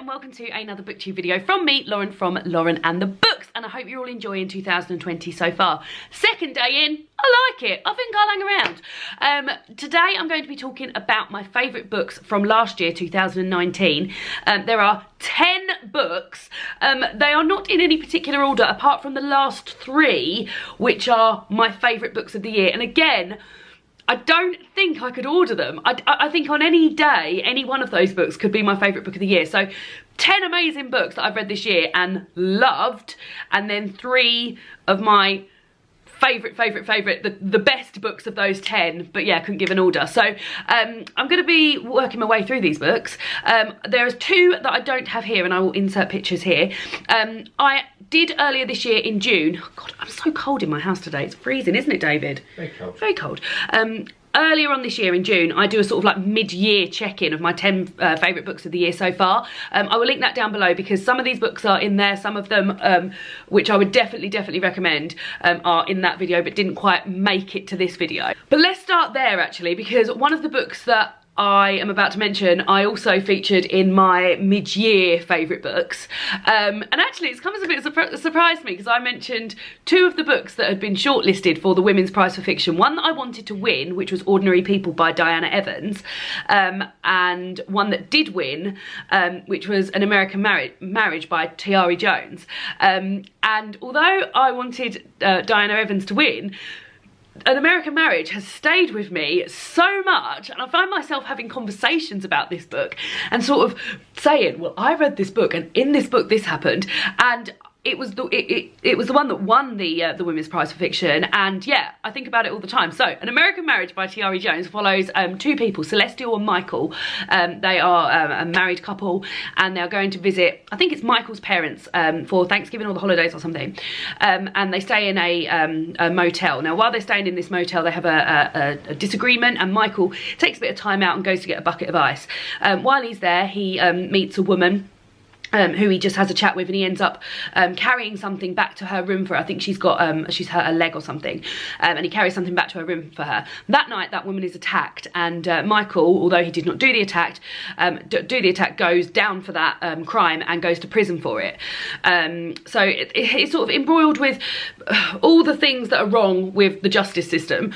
and welcome to another booktube video from me, Lauren from Lauren and the Books, and I hope you're all enjoying 2020 so far. Second day in, I like it. I think I'll hang around. Today I'm going to be talking about my favourite books from last year, 2019. There are 10 books. They are not in any particular order apart from the last 3, which are my favourite books of the year. And again, I don't think I could order them. I think on any day, any one of those books could be my favourite book of the year. So 10 amazing books that I've read this year and loved, and then 3 of my favourite, the best books of those 10, but yeah, couldn't give an order. So I'm going to be working my way through these books. There's 2 that I don't have here, and I will insert pictures here. I did earlier this year in June. Oh God, I'm so cold in my house today. It's freezing, isn't it, David? Very cold. Very cold. Earlier on this year in June, I do a sort of like mid-year check-in of my 10 favourite books of the year so far. I will link that down below because some of these books are in there, some of them, which I would definitely recommend, are in that video but didn't quite make it to this video. But let's start there actually, because one of the books that I am about to mention, I also featured in my mid-year favourite books. And actually it's come as a bit of a surprise to me because I mentioned 2 of the books that had been shortlisted for the Women's Prize for Fiction. One that I wanted to win, which was Ordinary People by Diana Evans, and one that did win, which was An American Marriage by Tayari Jones. And although I wanted Diana Evans to win, An American Marriage has stayed with me so much, and I find myself having conversations about this book and sort of saying, well, I read this book and in this book this happened, and it was the one that won the Women's Prize for Fiction. And yeah, I think about it all the time. So An American Marriage by Tayari Jones follows 2 people, Celestial and Michael. They are a married couple, and they're going to visit, I think it's Michael's parents, for Thanksgiving or the holidays or something, and they stay in a motel. Now while they're staying in this motel, they have a disagreement, and Michael takes a bit of time out and goes to get a bucket of ice. While he's there, he meets a woman who he just has a chat with, and he ends up carrying something back to her room for her. I think she's got she's hurt a leg or something, and he carries something back to her room for her. That night that woman is attacked, and Michael, although he did not do the attack, goes down for that crime and goes to prison for it. So it's sort of embroiled with all the things that are wrong with the justice system,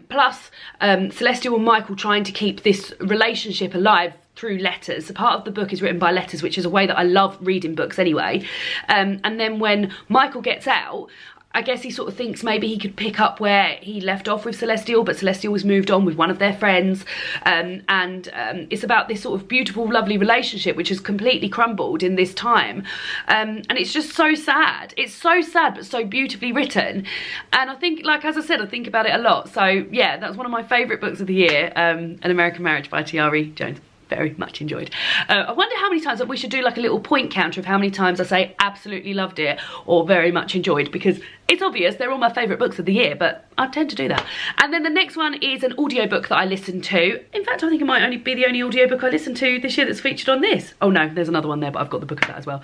plus Celestial and Michael trying to keep this relationship alive through letters. So part of the book is written by letters, which is a way that I love reading books anyway. And then when Michael gets out, I guess he sort of thinks maybe he could pick up where he left off with Celestial, but Celestial was moved on with one of their friends. It's about this sort of beautiful, lovely relationship which has completely crumbled in this time. And it's just so sad. It's so sad, but so beautifully written. And I think, like, as I said, I think about it a lot. So yeah, that's one of my favourite books of the year, An American Marriage by Tayari Jones. Very much enjoyed. I wonder how many times, we should do like a little point counter of how many times I say absolutely loved it or very much enjoyed, because it's obvious they're all my favourite books of the year, but I tend to do that. And then the next one is an audiobook that I listened to. In fact, I think it might only be the only audiobook I listened to this year that's featured on this. Oh no, there's another one there, but I've got the book of that as well.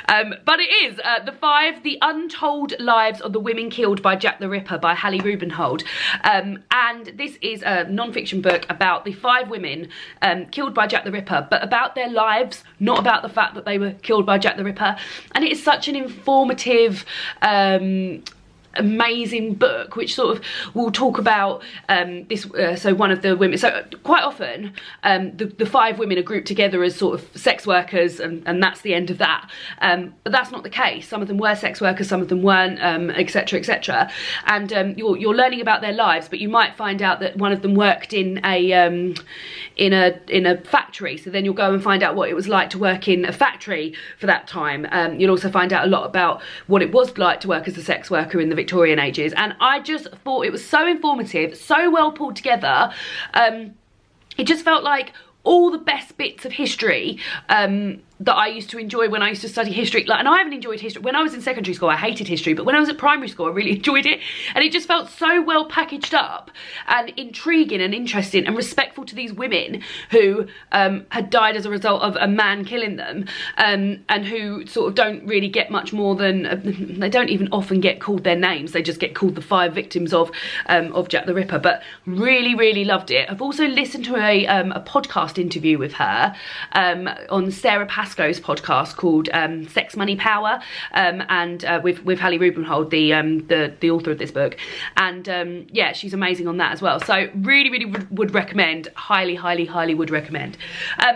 But it is The Untold Lives of the Women Killed by Jack the Ripper by Hallie Rubenhold. And this is a non-fiction book about the 5 women killed by Jack the Ripper, but about their lives, not about the fact that they were killed by Jack the Ripper. And it is such an informative, amazing book, which sort of will talk about this. So one of the women, so quite often the 5 women are grouped together as sort of sex workers, and that's the end of that. But that's not the case. Some of them were sex workers, some of them weren't, etc, etc. And you're learning about their lives, but you might find out that one of them worked in a factory. So then you'll go and find out what it was like to work in a factory for that time. You'll also find out a lot about what it was like to work as a sex worker in the Victorian ages, and I just thought it was so informative, so well pulled together. It just felt like all the best bits of history that I used to enjoy when I used to study history. And I haven't enjoyed history. When I was in secondary school, I hated history, but when I was at primary school, I really enjoyed it. And it just felt so well packaged up and intriguing and interesting and respectful to these women who had died as a result of a man killing them, and who sort of don't really get much more than, they don't even often get called their names. They just get called the 5 victims of Jack the Ripper. But really, really loved it. I've also listened to a podcast interview with her on Sarah Pass Pascoe's podcast called Sex, Money, Power, and with Hallie Rubenhold, the author of this book, and yeah, she's amazing on that as well. So really would recommend, highly would recommend.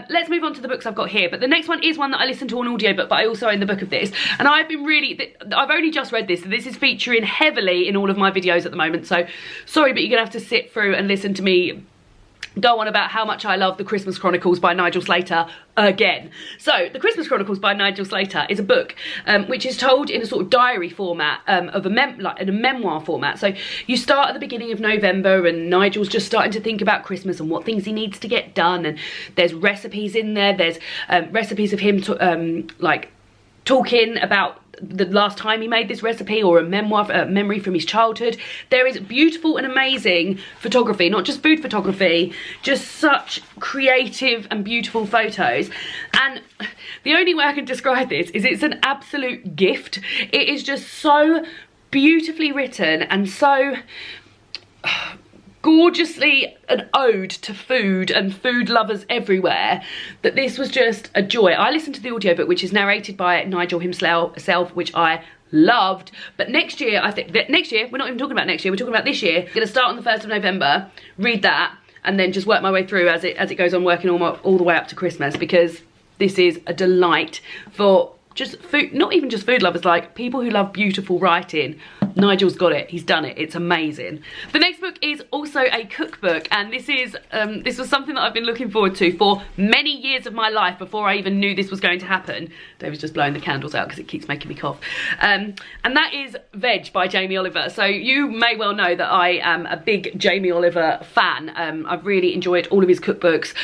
Let's move on to the books I've got here, but the next one is one that I listened to on audiobook, but I also own the book of this, and I've only just read this, so this is featuring heavily in all of my videos at the moment, so sorry, but you're gonna have to sit through and listen to me go on about how much I love The Christmas Chronicles by Nigel Slater again. So, The Christmas Chronicles by Nigel Slater is a book which is told in a sort of diary format, of in a memoir format. So, you start at the beginning of November and Nigel's just starting to think about Christmas and what things he needs to get done, and there's recipes in there, there's recipes of him like talking about the last time he made this recipe, or a memory from his childhood. There is beautiful and amazing photography, not just food photography, just such creative and beautiful photos. And the only way I can describe this is it's an absolute gift. It is just so beautifully written and so gorgeously an ode to food and food lovers everywhere, that this was just a joy. I listened to the audiobook, which is narrated by Nigel himself, which I loved. But next year, we're not even talking about next year, we're talking about this year. I'm gonna start on the 1st of November, read that, and then just work my way through as it goes on, working all the way up to Christmas, because this is a delight for just food, not even just food lovers, like people who love beautiful writing. Nigel's got it, he's done it, it's amazing. The next book is also a cookbook, and this was something that I've been looking forward to for many years of my life before I even knew this was going to happen. David's just blowing the candles out because it keeps making me cough. And that is Veg by Jamie Oliver. So you may well know that I am a big Jamie Oliver fan. I've really enjoyed all of his cookbooks.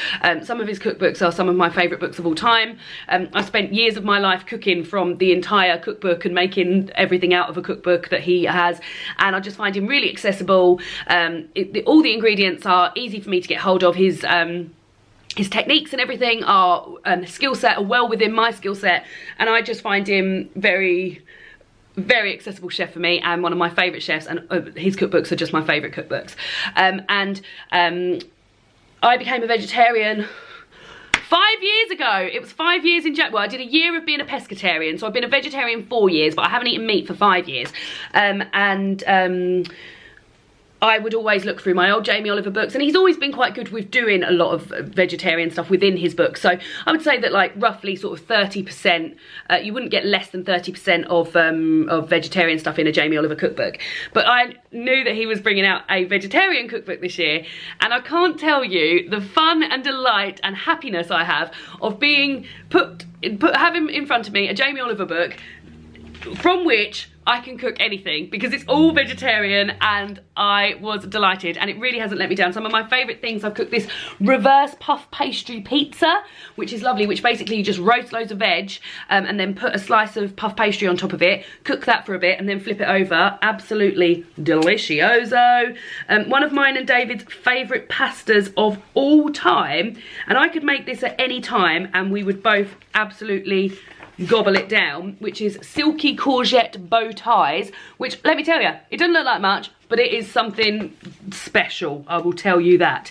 Some of his cookbooks are some of my favourite books of all time. I spent years of my life cooking from the entire cookbook and making everything out of a cookbook that he has, and I just find him really accessible. All the ingredients are easy for me to get hold of. His techniques and everything are skill set are well within my skill set, and I just find him very accessible chef for me, and one of my favourite chefs, and his cookbooks are just my favourite cookbooks. I became a vegetarian 5 years ago. It was 5 years in January. Well, I did a year of being a pescatarian, so I've been a vegetarian 4 years, but I haven't eaten meat for 5 years. I would always look through my old Jamie Oliver books, and he's always been quite good with doing a lot of vegetarian stuff within his books. So I would say that, like, roughly sort of 30%, you wouldn't get less than 30% of vegetarian stuff in a Jamie Oliver cookbook. But I knew that he was bringing out a vegetarian cookbook this year, and I can't tell you the fun and delight and happiness I have of being having in front of me a Jamie Oliver book from which I can cook anything, because it's all vegetarian, and I was delighted, and it really hasn't let me down. Some of my favourite things, I've cooked this reverse puff pastry pizza, which is lovely, which basically you just roast loads of veg and then put a slice of puff pastry on top of it, cook that for a bit, and then flip it over. Absolutely delicioso. One of mine and David's favourite pastas of all time, and I could make this at any time and we would both absolutely gobble it down, which is silky courgette bow ties, which, let me tell you, it doesn't look like much, but it is something special, I will tell you that.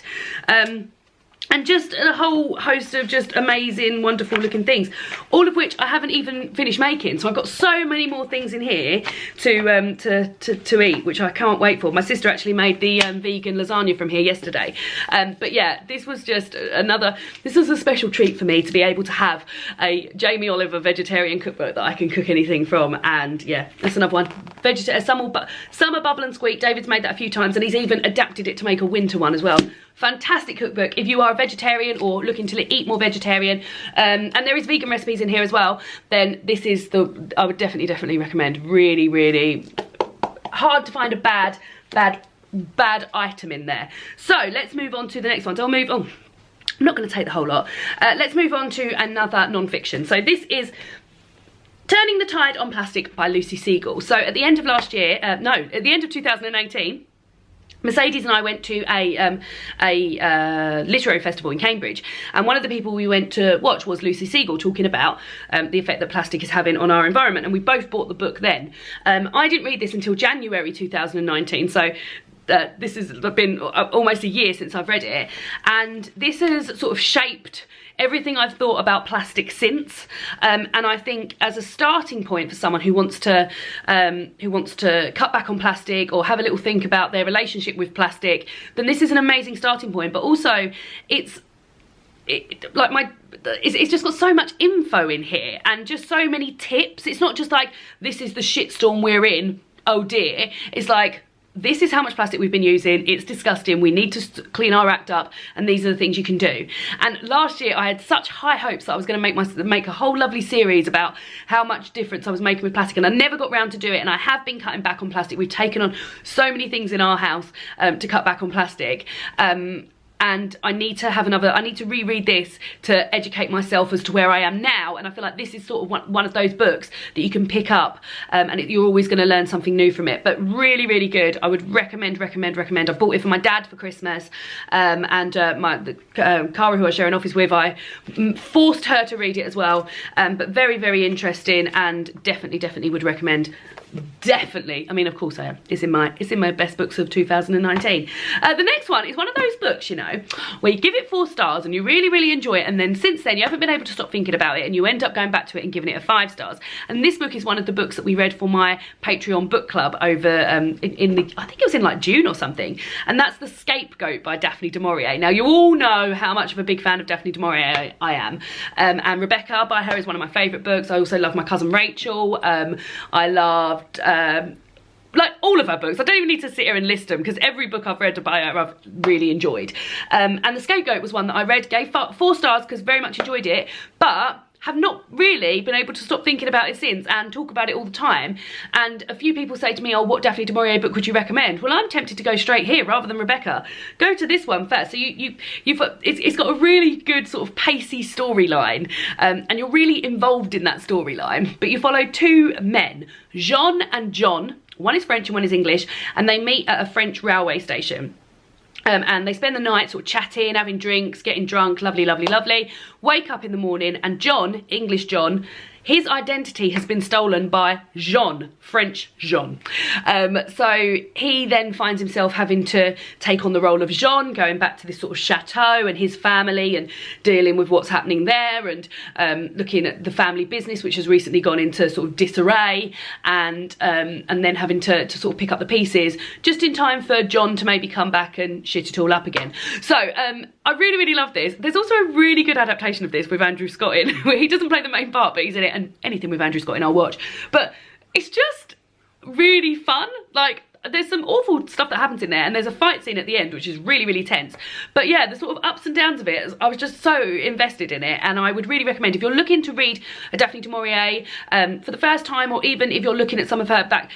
And just a whole host of just amazing, wonderful looking things, all of which I haven't even finished making. So I've got so many more things in here to eat, which I can't wait for. My sister actually made the vegan lasagna from here yesterday. But yeah, this was just this was a special treat for me to be able to have a Jamie Oliver vegetarian cookbook that I can cook anything from. And yeah, that's another one. Summer Bubble and Squeak. David's made that a few times, and he's even adapted it to make a winter one as well. Fantastic cookbook if you are a vegetarian or looking to eat more vegetarian, and there is vegan recipes in here as well. Then this is I would definitely recommend. Really hard to find a bad item in there. So let's move on to the next one. So I'm not going to take the whole lot. Let's move on to another non-fiction. So this is Turning the Tide on Plastic by Lucy Siegle. So at the end of last year, at the end of 2018, Mercedes and I went to a literary festival in Cambridge, and one of the people we went to watch was Lucy Siegle, talking about the effect that plastic is having on our environment, and we both bought the book then. I didn't read this until January 2019, so this has been almost a year since I've read it, and this has sort of shaped everything I've thought about plastic since, and I think as a starting point for someone who wants to cut back on plastic or have a little think about their relationship with plastic, then this is an amazing starting point. But also it's just got so much info in here and just so many tips. It's not just like, this is the shitstorm we're in, oh dear. It's like, this is how much plastic we've been using, it's disgusting, we need to clean our act up, and these are the things you can do. And last year I had such high hopes that I was going to make a whole lovely series about how much difference I was making with plastic, and I never got round to do it. And I have been cutting back on plastic. We've taken on so many things in our house to cut back on plastic. And I need to reread this to educate myself as to where I am now. And I feel like this is sort of one of those books that you can pick up, and you're always going to learn something new from it. But really, really good. I would recommend. I bought it for my dad for Christmas, and Cara, who I share an office with, I forced her to read it as well. But very, very interesting, and definitely would recommend. Definitely. I mean, of course I am. It's in my best books of 2019. The next one is one of those books, you know, where you give it 4 stars and you really, really enjoy it, and then since then you haven't been able to stop thinking about it, and you end up going back to it and giving it a 5 stars. And this book is one of the books that we read for my Patreon book club over I think it was in like June or something, and that's The Scapegoat by Daphne du Maurier. Now, you all know how much of a big fan of Daphne du Maurier I am, and Rebecca by her is one of my favourite books. I also love My Cousin Rachel. I loved like all of her books. I don't even need to sit here and list them, because every book I've read by her I've really enjoyed. And The Scapegoat was one that I read, gave 4 stars because very much enjoyed it, but have not really been able to stop thinking about it since and talk about it all the time. And a few people say to me, oh, what Daphne du Maurier book would you recommend? Well, I'm tempted to go straight here rather than Rebecca. Go to this one first. So it's got a really good sort of pacey storyline, and you're really involved in that storyline. But you follow 2 men, Jean and John. One is French and one is English, and they meet at a French railway station. And they spend the night sort of chatting, having drinks, getting drunk, lovely, lovely, lovely. Wake up in the morning, and John, English John, his identity has been stolen by Jean, French Jean. So he then finds himself having to take on the role of Jean, going back to this sort of chateau and his family, and dealing with what's happening there, and looking at the family business, which has recently gone into sort of disarray, and then having to sort of pick up the pieces just in time for John to maybe come back and shit it all up again. So I really, really love this. There's also a really good adaptation of this with Andrew Scott in, where he doesn't play the main part, but he's in it, and anything with Andrew Scott in I'll watch. But it's just really fun. Like, there's some awful stuff that happens in there, and there's a fight scene at the end which is really, really tense. But yeah, the sort of ups and downs of it, I was just so invested in it, and I would really recommend, if you're looking to read a Daphne du Maurier for the first time, or even if you're looking at some of her back.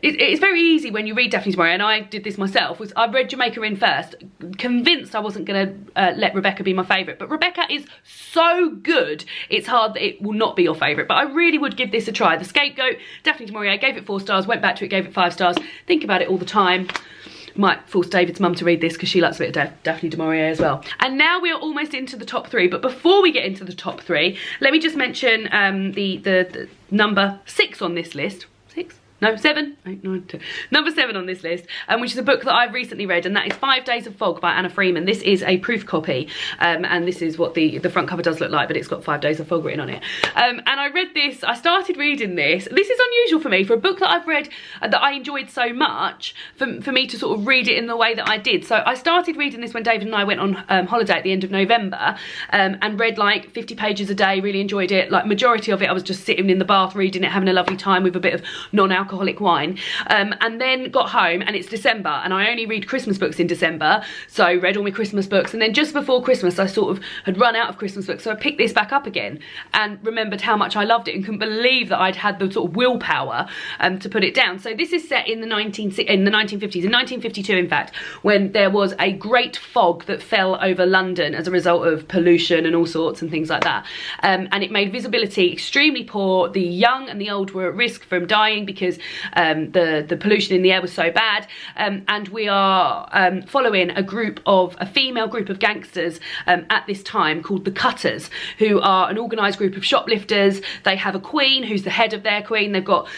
It's very easy when you read Daphne du Maurier, and I did this myself, was I read Jamaica in first, convinced I wasn't going to let Rebecca be my favourite. But Rebecca is so good, it's hard that it will not be your favourite. But I really would give this a try. The Scapegoat, Daphne du Maurier, gave it 4 stars, went back to it, gave it 5 stars. Think about it all the time. Might force David's mum to read this because she likes a bit of Daphne du Maurier as well. And now we are almost into the top 3, but before we get into the top 3, let me just mention the number 6 on this list. 6? No, 7, 8, 9, 10. Number 7 on this list, which is a book that I've recently read, and that is 5 Days of Fog by Anna Freeman. This is a proof copy, and this is what the front cover does look like, but it's got 5 Days of Fog written on it. And I read this, I started reading this. This is unusual for me, for a book that I've read that I enjoyed so much, for me to sort of read it in the way that I did. So I started reading this when David and I went on holiday at the end of November, and read like 50 pages a day, really enjoyed it. Like, majority of it I was just sitting in the bath reading it, having a lovely time with a bit of non-alcoholic wine, and then got home, and it's December, and I only read Christmas books in December, so read all my Christmas books, and then just before Christmas I sort of had run out of Christmas books, so I picked this back up again and remembered how much I loved it, and couldn't believe that I'd had the sort of willpower to put it down. So this is set in the 1950s, in 1952 in fact, when there was a great fog that fell over London as a result of pollution and all sorts and things like that, and it made visibility extremely poor. The young and the old were at risk from dying because because the pollution in the air was so bad. And we are following a female group of gangsters at this time called the Cutters, who are an organised group of shoplifters. They have a queen who's the head of their queen. They've got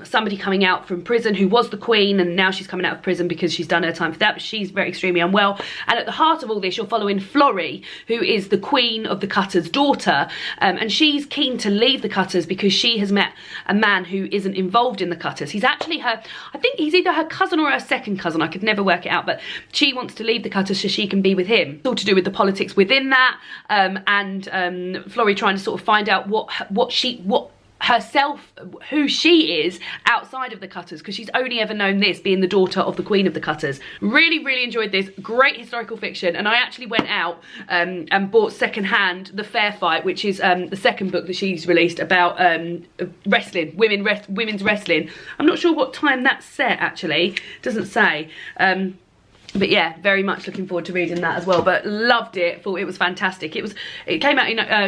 somebody coming out from prison who was the queen, and now she's coming out of prison because she's done her time for that, but she's very extremely unwell. And at the heart of all this, you're following Florrie, who is the queen of the Cutters' daughter, and she's keen to leave the Cutters because she has met a man who isn't involved in the Cutters. He's actually I think he's either her cousin or her second cousin, I could never work it out, but she wants to leave the Cutters so she can be with him. It's all to do with the politics within that, and Florrie trying to sort of find out who she is outside of the Cutters, because she's only ever known this, being the daughter of the queen of the Cutters. Really enjoyed this. Great historical fiction, and I actually went out and bought secondhand The Fair Fight, which is the second book that she's released about wrestling, women's wrestling. I'm not sure what time that's set, actually, doesn't say. But yeah, very much looking forward to reading that as well. But loved it, thought it was fantastic. It came out in end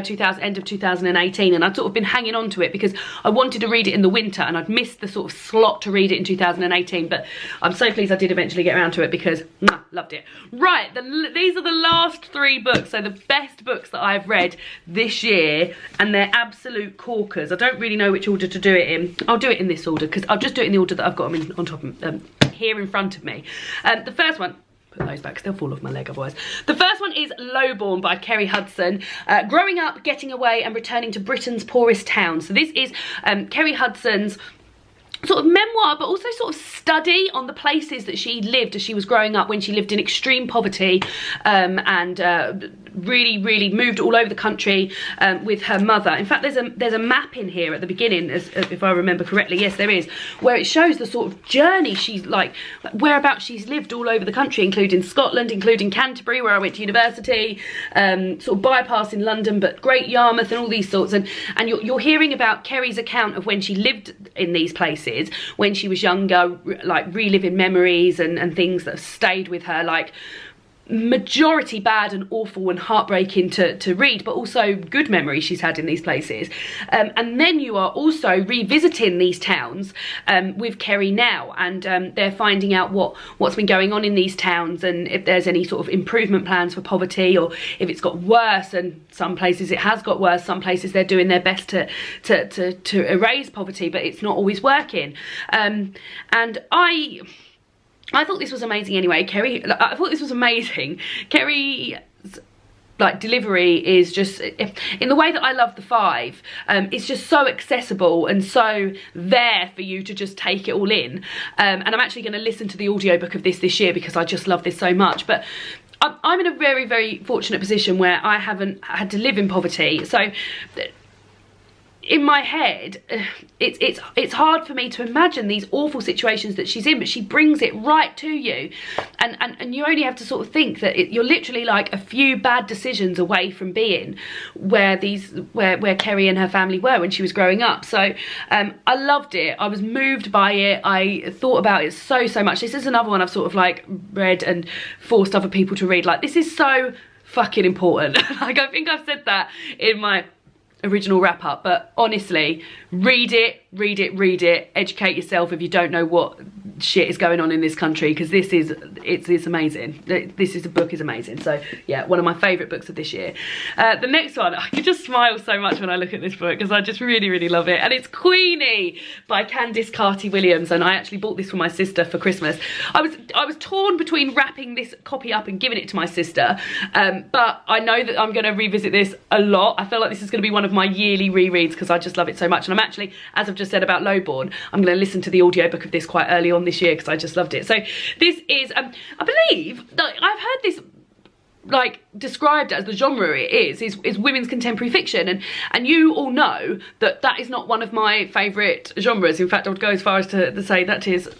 of 2018, and I'd sort of been hanging on to it because I wanted to read it in the winter, and I'd missed the sort of slot to read it in 2018. But I'm so pleased I did eventually get around to it because loved it. Right, these are the last 3 books, so the best books that I've read this year, and they're absolute corkers. I don't really know which order to do it in. I'll do it in this order because I'll just do it in the order that I've got them on top of here in front of me. The first one, put those back because they'll fall off my leg otherwise. The first one is Lowborn by Kerry Hudson. Growing up, getting away and returning to Britain's poorest town. So this is Kerry Hudson's sort of memoir, but also sort of study on the places that she lived as she was growing up, when she lived in extreme poverty, and really moved all over the country with her mother. In fact, there's a map in here at the beginning, if I remember correctly. Yes, there is, where it shows the sort of journey she's like whereabouts she's lived all over the country, including Scotland, including Canterbury, where I went to university, sort of bypassing London, but Great Yarmouth and all these sorts. And you're hearing about Kerry's account of when she lived in these places when she was younger, like reliving memories and things that have stayed with her, like majority bad and awful and heartbreaking to read, but also good memories she's had in these places. And then you are also revisiting these towns with Kerry now, and they're finding out what's been going on in these towns, and if there's any sort of improvement plans for poverty, or if it's got worse. And some places it has got worse, some places they're doing their best to erase poverty, but it's not always working. And I thought this was amazing anyway. I thought this was amazing. Kerry's like delivery is just, in the way that I love the 5, it's just so accessible and so there for you to just take it all in. And I'm actually going to listen to the audiobook of this year because I just love this so much. But I'm in a very fortunate position where I haven't had to live in poverty, so in my head, it's hard for me to imagine these awful situations that she's in, but she brings it right to you, and you only have to sort of think that you're literally like a few bad decisions away from being where Kerry and her family were when she was growing up. So I loved it. I was moved by it. I thought about it so much. This is another one I've sort of like read and forced other people to read. Like, this is so fucking important. Like, I think I've said that in my original wrap up, but honestly, read it, educate yourself if you don't know what shit is going on in this country, because it's amazing. This book is amazing. So yeah, one of my favourite books of this year. The next one, I could just smile so much when I look at this book because I just really love it, and it's Queenie by Candice Carty-Williams, and I actually bought this for my sister for Christmas. I was torn between wrapping this copy up and giving it to my sister, but I know that I'm going to revisit this a lot. I feel like this is going to be one of my yearly rereads because I just love it so much, and I'm actually, as I've just said about Lowborn, I'm going to listen to the audiobook of this quite early on this year because I just loved it. So this is, I believe, that I've heard this like described as the genre it is women's contemporary fiction, and you all know that is not one of my favourite genres. In fact, I would go as far as to say that is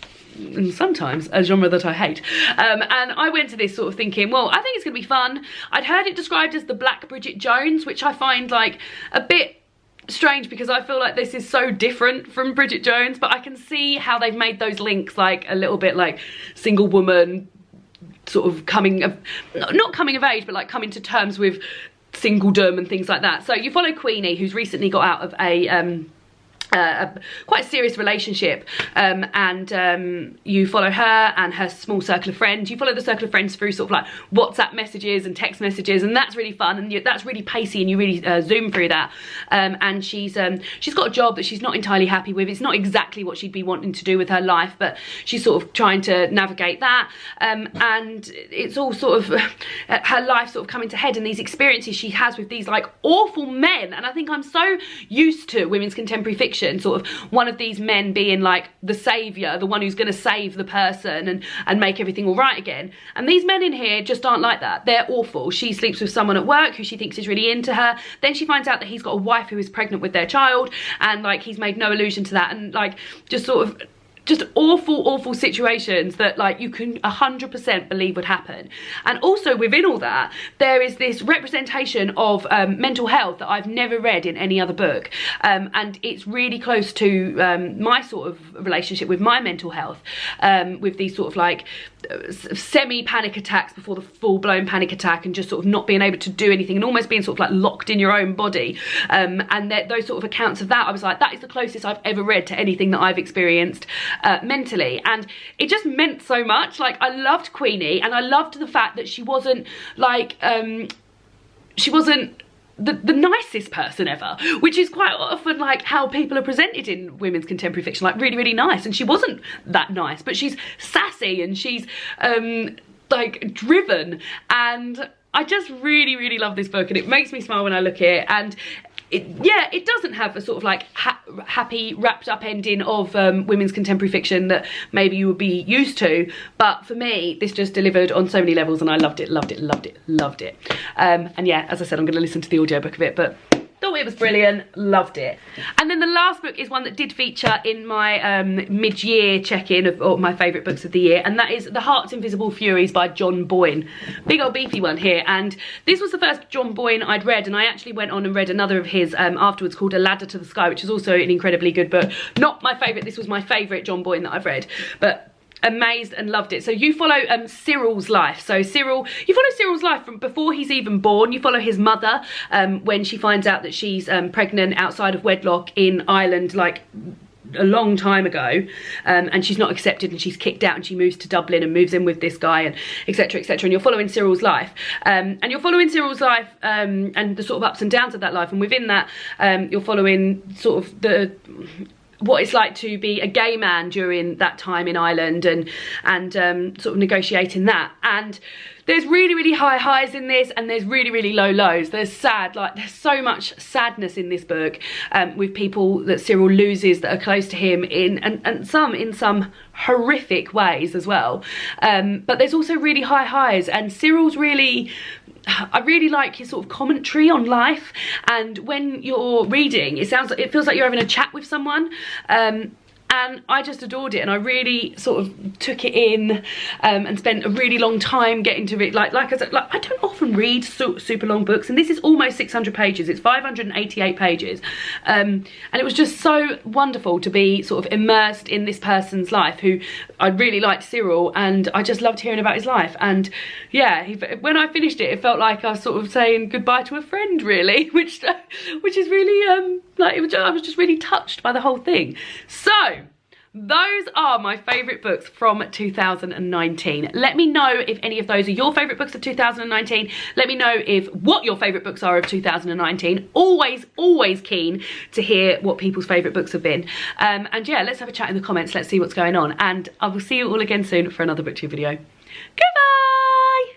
sometimes a genre that I hate. And I went to this sort of thinking, well, I think it's gonna be fun. I'd heard it described as the Black Bridget Jones, which I find like a bit strange because I feel like this is so different from Bridget Jones, but I can see how they've made those links, like a little bit like single woman sort of not coming of age, but like coming to terms with singledom and things like that. So you follow Queenie, who's recently got out of a quite a serious relationship, and you follow her and her small circle of friends. You follow the circle of friends through sort of like WhatsApp messages and text messages, and that's really fun, and that's really pacey, and you really zoom through that. And she's got a job that she's not entirely happy with. It's not exactly what she'd be wanting to do with her life, but she's sort of trying to navigate that, and it's all sort of her life sort of coming to head, and these experiences she has with these like awful men. And I think I'm so used to women's contemporary fiction, sort of one of these men being like the saviour, the one who's going to save the person and make everything all right again. And these men in here just aren't like that. They're awful. She sleeps with someone at work who she thinks is really into her. Then she finds out that he's got a wife who is pregnant with their child, and like he's made no allusion to that, and like just sort of just awful situations that like you can 100% believe would happen. And also within all that, there is this representation of mental health that I've never read in any other book, and it's really close to my sort of relationship with my mental health, with these sort of like semi-panic attacks before the full-blown panic attack, and just sort of not being able to do anything and almost being sort of like locked in your own body, and those sort of accounts of that, I was like, that is the closest I've ever read to anything that I've experienced mentally. And it just meant so much. Like, I loved Queenie, and I loved the fact that she wasn't like she wasn't the nicest person ever, which is quite often like how people are presented in women's contemporary fiction, like really nice. And she wasn't that nice, but she's sassy, and she's like driven, and I just really love this book, and it makes me smile when I look at it. And it doesn't have a sort of like happy wrapped up ending of women's contemporary fiction that maybe you would be used to, but for me this just delivered on so many levels, and I loved it. And yeah, as I said, I'm going to listen to the audiobook of it, but thought it was brilliant, loved it. And then the last book is one that did feature in my mid-year check-in of my favourite books of the year, and that is The Heart's Invisible Furies by John Boyne. Big old beefy one here, and this was the first John Boyne I'd read, and I actually went on and read another of his afterwards called A Ladder to the Sky, which is also an incredibly good book. Not my favourite, this was my favourite John Boyne that I've read, but amazed and loved it. So you follow Cyril's life. So you follow Cyril's life from before he's even born. You follow his mother when she finds out that she's pregnant outside of wedlock in Ireland, like a long time ago, and she's not accepted, and she's kicked out, and she moves to Dublin and moves in with this guy, and etc, and you're following Cyril's life, and you're following Cyril's life and the sort of ups and downs of that life, and within that you're following sort of what it's like to be a gay man during that time in Ireland, and sort of negotiating that. And there's really high highs in this, and there's really low lows. There's there's so much sadness in this book, with people that Cyril loses that are close to him and some in some horrific ways as well. But there's also really high highs, and Cyril's I really like his sort of commentary on life, and when you're reading, it feels like you're having a chat with someone, and I just adored it, and I really sort of took it in, and spent a really long time getting to read. Like I said, I don't often read super long books, and this is almost 600 pages. It's 588 pages, and it was just so wonderful to be sort of immersed in this person's life who I really liked, Cyril, and I just loved hearing about his life. And yeah, when I finished it, it felt like I was sort of saying goodbye to a friend, really, which is really I was just really touched by the whole thing. So those are my favourite books from 2019. Let me know if any of those are your favourite books of 2019. Let me know what your favourite books are of 2019. Always keen to hear what people's favourite books have been. And yeah, let's have a chat in the comments. Let's see what's going on. And I will see you all again soon for another BookTube video. Goodbye!